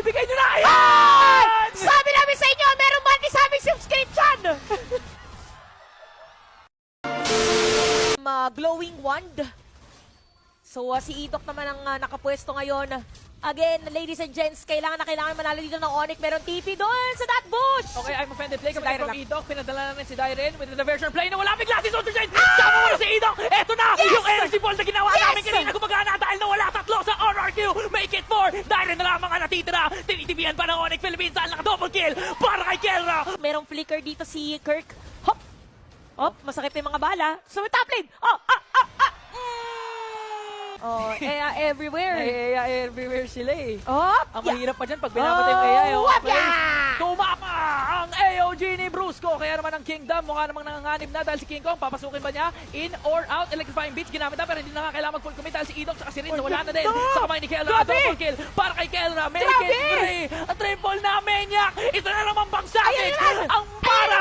bigay nyo na! Ayan! Sabi namin sa inyo, meron monthly sa aming subscription! Glowing wand. So, si Idok naman ang nakapwesto ngayon. Again, ladies and gents, kailangan manalo dito ng Onyx. Meron TP doon sa that bush! Okay, I'm offended play. Si Coming Dairen from lang. Idok. Pinadala na rin si Dairen with the diversion play na wala bigla si Soldier Giant. Sama mo na si Idok. Eto na! Yes! Yung energy ball na ginawa Yes! namin kanina gumagana dahil nawala tatlo sa RRQ. Make it 4. Dairen na lamang ang natitira. Tinitibihan pa ng Onyx Philippines. Saan naka-double kill para kay Kelra. Merong flicker dito si Kirk. Hop! Hop, masakit na yung mga bala. So, top lane! Oh, everywhere. Ay, everywhere sila eh. Hop! Ang mahirap pa dyan pag binabatay yung AI. wap ya! Tumama ang AOG ni Brusco. Kaya naman ang Kingdom mukha namang nanganganib na dahil si King Kong papasukin ba niya in or out. Electrifying beats ginamit na pero hindi na nga kailangan mag-full commit dahil si Idok saka si Rin wala na din. Sa kamay ni Kelra. Grabe! Double kill para kay Kelra. Make Grabe! it 3. Ang triple na Maniac. Isa na naman bangsakit. Ayun na! Ang para